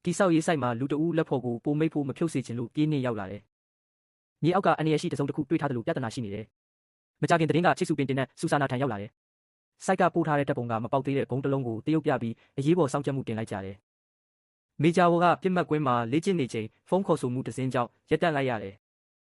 တိဆောက်ရေးဆိုင်မှာလူတဦးလက်ဖော်ကိုပိုမိတ်ဖို့မဖြုတ်စေချင်လို့ပြေးနေရောက်လာတယ်။မြေအောက်ကအန်ရရှိတစုံတစ်ခုတွေ့ထားတယ်လို့ပြဿနာရှိနေတယ်။မကြခင်သတင်းကချိတ်စုပင်တင်နဲ့စူဆာနာထံရောက်လာတယ်။စိုက်ကပို့ထားတဲ့တပ်ပုံကမပေါက်သေးတဲ့ဘုံတစ်လုံးကိုတရုတ်ပြပြီးအရေးပေါ်စောင့်ကြပ်မှုတင်လိုက်ကြတယ်။မေဂျာဝေါ်ကပြစ်မှတ်ကွင်းမှာလေ့ကျင့်နေချိန်ဖုန်းခေါ်ဆိုမှုတစ်စင်းကြောင့်ရက်တက်လိုက်ရတယ်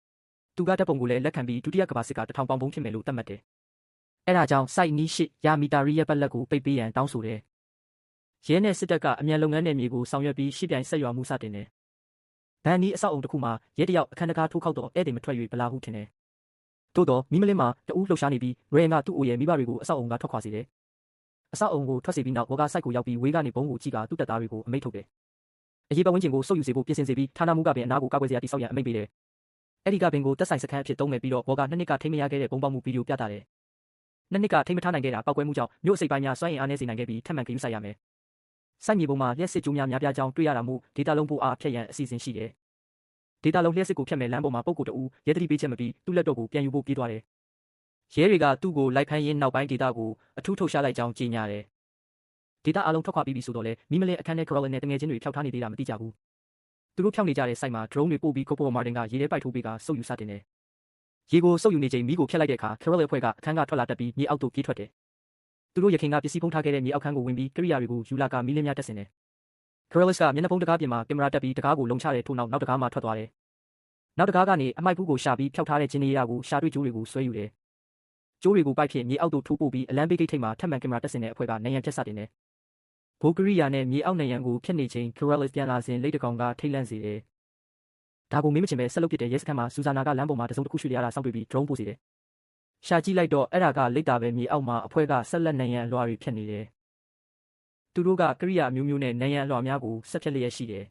။သူကတပ်ပုံကိုလည်းလက်ခံပြီးဒုတိယကမ္ဘာစစ်က1000ပေါင်ဘုံဖြစ်မယ်လို့သတ်မှတ်တယ်။အဲဒါကြောင့်စိုက်နီး8ရာမီတာရီရဲ့ပတ်လက်ကိုပိတ်ပေးရန်တောင်းဆိုတယ်။ရဲနဲ့စစ်တပ်ကအမြန်လုပ်ငန်းနယ်မြေကိုဆောင်ရွက်ပြီးရှစ်ပြိုင်ဆက်ရွာမှုစတင်တယ်။ဗန်နီအဆောက်အုံတစ်ခုမှာရဲတယောက်အခန်းတကားထိုးခောက်တော့ဧည့်သည်မထွက်၍ဗလာဟုထင်တယ်။သို့တော့မီးမလင်းမှာတအူးလှုပ်ရှားနေပြီးရဲကသူ့အိုရဲ့မိဘတွေကိုအဆောက်အုံကထွက်ခွာစေတယ်။အဆောက်အုံကိုထွက်စေပြီးနောက်ဝေါ်ကစိုက်ကိုရောက်ပြီးဝေးကနေဘုံကိုကြည့်ကသူ့တပ်သားတွေကိုအမိန့်ထုတ်တယ်။အရေးပတ်ဝန်းကျင်ကိုစုပ်ယူစေဖို့ပြင်ဆင်စေပြီးဌာနမှုကပင်အနာကိုကာကွယ်စရာတိဆောက်ရန်အမိန့်ပေးတယ်။အဲ့ဒီကပင်ကိုတက်ဆိုင်စခန်းအဖြစ်သုံးမယ်ပြီးတော့ဝေါ်က2နှစ်ကထိမရခဲ့တဲ့ဘုံပေါက်မှုဗီဒီယိုပြသတယ်။2နှစ်ကထိမထားနိုင်ခဲ့တာပောက်ကွဲမှုကြောင့်မြို့အစိပ်ပိုင်းများစွမ်းအင်အားနည်းစေနိုင်ခဲ့ပြီးထပ်မံဂရုစိုက်ရမယ်။စိုက်မြေပုံမှာလျှက်စစ်ကျိုးများပြားကြောင်းတွေ့ရတာမို့ဒေတာလုံးပိုအားဖြတ်ရန်အစီအစဉ်ရှိတယ်။ဒေတာလုံးလျှက်စစ်ကိုဖြတ်မဲ့လမ်းပေါ်မှာပုဂ္ဂိုလ်တဦးရဲတတိပေးချက်မပြီးသူ့လက်တော့ကိုပြန်ယူဖို့ပြေးသွားတယ်။ရဲတွေကသူ့ကိုလိုက်ဖမ်းရင်းနောက်ပိုင်းဒေတာကိုအထူးထုတ်ရှားလိုက်ကြောင်းကြေညာတယ်။ဒေတာအလုံးထွက်ခွာပြီးပြီဆိုတော့လေမီးမလင်းအခန်းထဲကရော်လနဲ့တငယ်ချင်းတွေဖျောက်ထားနေသေးတာမသိကြဘူး။သူတို့ဖျောက်နေကြတဲ့စိုက်မှာ drone တွေပို့ပြီးကိုပိုမာတင်ကရေထဲပိုက်ထိုးပေးကစုပ်ယူစတင်တယ်။ရေကိုစုပ်ယူနေချိန်မီးကိုဖျက်လိုက်တဲ့အခါကရော်လအဖွဲ့ကအခန်းကထွက်လာတက်ပြီးမြေအောက်သို့ပြေးထွက်တယ်။သူတို့ရခင်ကပစ္စည်းဖုံးထားခဲ့တဲ့မြေအောက်ခန်းကိုဝင်ပြီးကိရိယာတွေကိုယူလာကမီးလင်းများတက်ဆင်တယ်။ Corellis ကမျက်နှာဖုံးတကားပြင်မှာကင်မရာတက်ပြီးတကားကိုလုံချတဲ့ထို့နောက်တကားမှာထွက်သွားတယ်။နောက်တကားကနေအမိုက်ဘူးကိုရှာပြီးဖျောက်ထားတဲ့ဂျင်းနေရကိုရှာတွေ့ကျိုးတွေကိုဆွဲယူတယ်။ကျိုးတွေကိုပိုက်ဖြင့်မြေအောက်သို့ထိုးပို့ပြီးအလံပေးဂိတ်ထိပ်မှာထပ်မံကင်မရာတက်ဆင်တဲ့အဖွဲ့ကနေရန်ဖြတ်စတင်တယ်။ဘိုးကရိယာနဲ့မြေအောက်နေရန်ကိုဖျက်နေချိန် Corellis ပြန်လာစဉ်လိတ်တကောင်ကထိတ်လန့်စေတယ်။ဒါကိုမေးမချင်ပဲဆက်လုပ်ပစ်တဲ့ရဲစခန်းမှာစူဇာနာကလမ်းပေါ်မှာတစုံတစ်ခုရွှေ့ရတာစောင့်တွေ့ပြီး drone ပို့စေတယ်။ရှာကြည့်လိုက်တော့အဲ့ဒါကလိတ်တာပဲမြေအောက်မှာအဖွဲ့ကဆက်လက်နေရန်အလွှာတွေဖြတ်နေတယ်။သူတို့ကကရိယာမျိုးမျိုးနဲ့နေရန်အလွှာများကိုဆက်ဖြတ်လျက်ရှိတယ်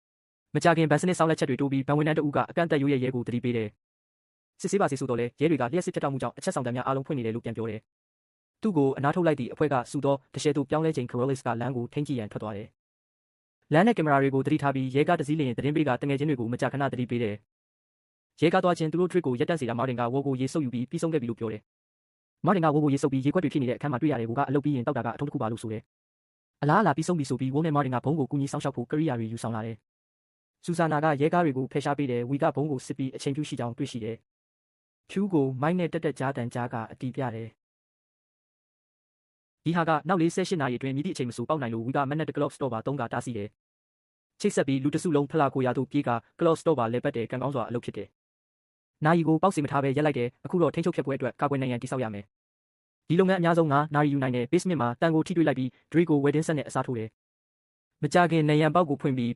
။မကြခင်ဗန်စနစ်ဆောင်းလက်ချက်တွေတိုးပြီးဗန်ဝင်တန်းတအုပ်ကအကန့်အသတ်ရိုးရဲ့ရဲကိုတတိပေးတယ်။စစ်ဆေးပါစေဆိုတော့လေရဲတွေကလျှက်စစ်ဖြတ်တောက်မှုကြောင့်အချက်ဆောင်တန်းများအားလုံးဖွင့်နေတယ်လို့ပြန်ပြောတယ်။သူ့ကိုအနားထုတ်လိုက်သည့်အဖွဲ့ကစူတော့တရှယ်တို့ပြောင်းလဲချိန် Corellis ကလမ်းကိုထိန်းကြည့်ရန်ထွက်သွားတယ်။လမ်းနဲ့ကင်မရာတွေကိုတတိထားပြီးရဲကတစည်းလျင်သတင်းပေးကတငယ်ချင်းတွေကိုမကြခဏတတိပေးတယ်။ရဲကသွားချင်းသူတို့ trick ကိုရက်တက်စေတာမာတင်ကဝေါ်ကိုရေဆုပ်ယူပြီးပြီးဆုံးခဲ့ပြီလို့ပြောတယ်။မာတင်ကဝေါ်ကိုရေဆုပ်ပြီးရေခွက်တွေဖြစ်နေတဲ့အခန်းမှာတွေ့ရတယ်ကအလုပ်ပြီးရင်တောက်တာကအထုံးတစ်ခုပါလို့ဆိုတယ်။အလားအလာပြီးဆုံးပြီဆိုပြီးဝုန်းနဲ့မာတင်ကဘုံကိုကူညီဆောင်ရှောက်ဖို့ကရိယာတွေယူဆောင်လာတယ်။စူဇာနာကရဲကားတွေကိုဖယ်ရှားပေးတယ်ဝီကဘုံကိုစစ်ပြီးအချိန်ပြူရှိကြောင်းတွေ့ရှိတယ်။ဖြူးကိုမိုက်နဲ့တက်ကြားတန်ကြားကအတီးပြတယ်။ဒီဟာကနောက်48နာရီအတွင်းမြည်သည့်အချိန်မဆိုပေါက်နိုင်လို့ဝီကမက်နက်တကလော့စတော့ပါ3ကတားဆီးတယ်။ချိတ်ဆက်ပြီးလူတစုလုံးဖလာကိုရာတို့ပြေးကကလော့စတော့ပါလဲပတ်တယ်ကံကောင်းစွာအလုပ်ဖြစ်တယ်။နာရီကိုပေါက်စီမထားပဲရက်လိုက်တယ်အခုတော့ထိန်းချုပ်ဖြတ်ပွဲအတွက်ကာကွယ်နိုင်ရန်တိစောက်ရမယ်။ဒီလုပ်ငန်းအများဆုံး9နာရီယူနိုင်တဲ့ basement မှာတန်ကိုထိတွေ့လိုက်ပြီး Drake ကိုဝယ်တင်းဆက်နဲ့အစားထိုးတယ်။မကြခင်နေရန်ပေါက်ကိုဖွင့်ပြီး